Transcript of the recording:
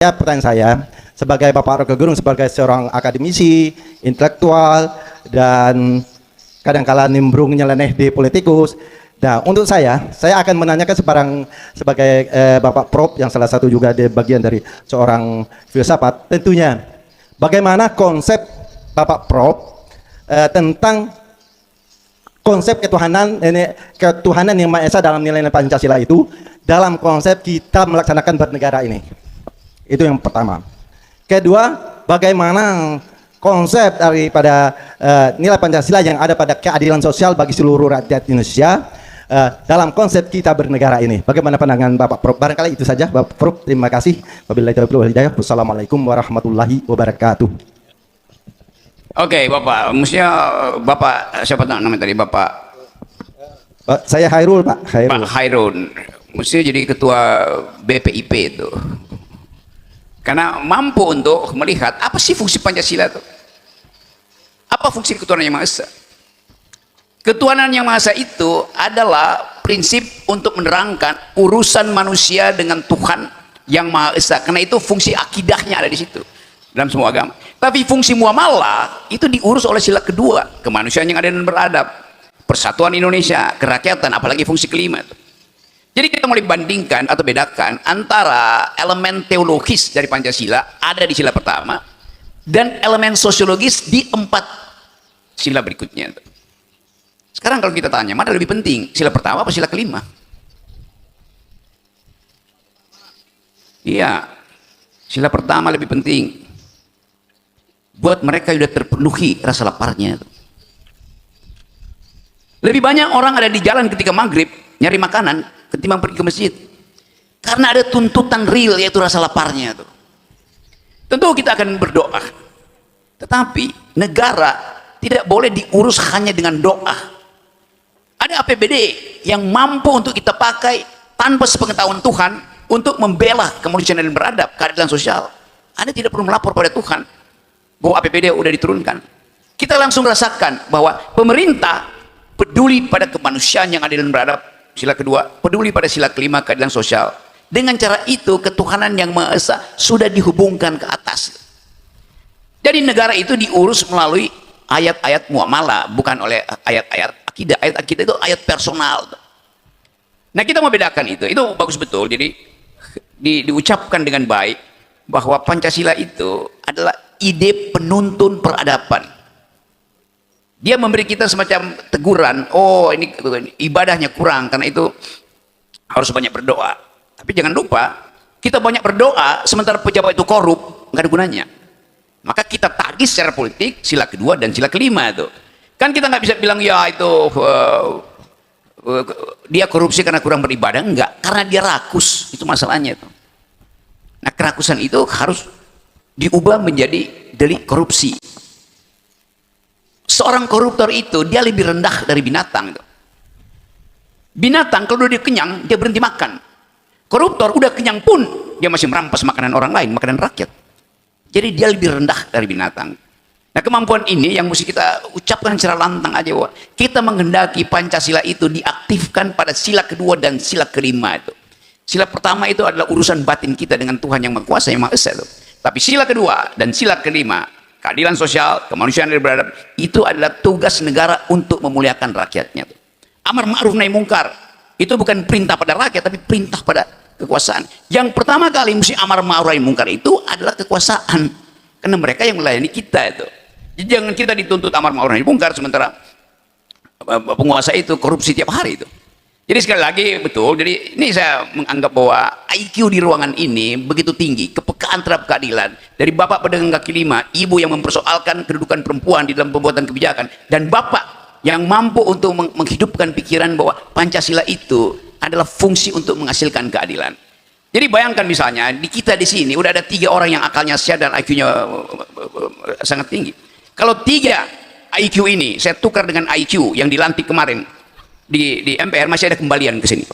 Ya, pertanyaan saya, sebagai Bapak Rocky Gerung, sebagai seorang akademisi, intelektual, dan kadang-kala nimbrung nyeleneh di politikus. Nah, untuk saya akan menanyakan sebagai Bapak Prof yang salah satu juga di bagian dari seorang filsafat, tentunya bagaimana konsep Bapak Prof tentang konsep ketuhanan yang Maha Esa dalam nilai-nilai Pancasila itu dalam konsep kita melaksanakan bernegara ini. Itu yang pertama. Kedua, bagaimana konsep daripada nilai Pancasila yang ada pada keadilan sosial bagi seluruh rakyat Indonesia dalam konsep kita bernegara ini. Bagaimana pandangan Bapak Prof? Barangkali itu saja Bapak Prof. Terima kasih. Wabillahi taufiq wal hidayah. Wassalamualaikum warahmatullahi wabarakatuh. Oke, Bapak. Mestinya Bapak siapa namanya tadi, Bapak? Saya Hairul, Pak. Pak Hairun. Mestinya jadi ketua BPIP itu. Karena mampu untuk melihat apa sih fungsi Pancasila itu. Apa fungsi ketuhanan yang Maha Esa? Ketuhanan yang Maha Esa itu adalah prinsip untuk menerangkan urusan manusia dengan Tuhan yang Maha Esa. Karena itu fungsi akidahnya ada di situ dalam semua agama. Tapi fungsi muamalah itu diurus oleh sila kedua, kemanusiaan yang adil dan beradab, persatuan Indonesia, kerakyatan, apalagi fungsi kelima itu. Jadi kita mulai bandingkan atau bedakan antara elemen teologis dari Pancasila ada di sila pertama dan elemen sosiologis di 4 sila berikutnya. Sekarang kalau kita tanya, mana lebih penting? Sila pertama apa sila kelima? Iya, sila pertama lebih penting. Buat mereka yang sudah terpenuhi rasa laparnya. Lebih banyak orang ada di jalan ketika maghrib nyari makanan ketimbang pergi ke masjid, karena ada tuntutan real, yaitu rasa laparnya tuh. Tentu kita akan berdoa, tetapi negara tidak boleh diurus hanya dengan doa. Ada APBD yang mampu untuk kita pakai tanpa sepengetahuan Tuhan untuk membela kemanusiaan dan beradab, keadilan sosial. Anda tidak perlu melapor pada Tuhan bahwa APBD sudah diturunkan. Kita langsung rasakan bahwa pemerintah peduli pada kemanusiaan yang adil dan beradab, sila kedua, peduli pada sila kelima, keadilan sosial. Dengan cara itu ketuhanan yang Maha Esa sudah dihubungkan ke atas. Jadi negara itu diurus melalui ayat-ayat muamalah, bukan oleh ayat-ayat akidah. Ayat akidah itu ayat personal. Nah, kita mau bedakan itu bagus betul. Jadi diucapkan dengan baik bahwa Pancasila itu adalah ide penuntun peradaban. Dia memberi kita semacam teguran, oh ini ibadahnya kurang, karena itu harus banyak berdoa. Tapi jangan lupa, kita banyak berdoa sementara pejabat itu korup, nggak ada gunanya. Maka kita tagih secara politik sila kedua dan sila kelima itu. Kan kita nggak bisa bilang ya itu dia korupsi karena kurang beribadah, enggak, karena dia rakus, itu masalahnya itu. Nah, kerakusan itu harus diubah menjadi delik korupsi. Seorang koruptor itu dia lebih rendah dari binatang. Binatang kalau dia kenyang dia berhenti makan. Koruptor udah kenyang pun dia masih merampas makanan orang lain, makanan rakyat. Jadi dia lebih rendah dari binatang. Nah, kemampuan ini yang mesti kita ucapkan secara lantang aja, bahwa kita menghendaki Pancasila itu diaktifkan pada sila kedua dan sila kelima itu. Sila pertama itu adalah urusan batin kita dengan Tuhan yang Maha Kuasa, yang Maha Esa itu. Tapi sila kedua dan sila kelima, keadilan sosial, kemanusiaan yang beradab, itu adalah tugas negara untuk memuliakan rakyatnya. Amar ma'ruf nahi mungkar itu bukan perintah pada rakyat, tapi perintah pada kekuasaan. Yang pertama kali mesti amar ma'ruf nahi mungkar itu adalah kekuasaan, karena mereka yang melayani kita itu. Jadi jangan kita dituntut amar ma'ruf nahi mungkar sementara penguasa itu korupsi tiap hari itu. Jadi sekali lagi betul, jadi ini saya menganggap bahwa IQ di ruangan ini begitu tinggi, kepekaan terhadap keadilan dari Bapak pedagang kaki lima, Ibu yang mempersoalkan kedudukan perempuan di dalam pembuatan kebijakan, dan Bapak yang mampu untuk menghidupkan pikiran bahwa Pancasila itu adalah fungsi untuk menghasilkan keadilan. Jadi bayangkan misalnya di kita di sini udah ada 3 orang yang akalnya sehat dan IQ-nya sangat tinggi. Kalau 3 IQ ini saya tukar dengan IQ yang dilantik kemarin di MPR, masih ada kembalian ke sini.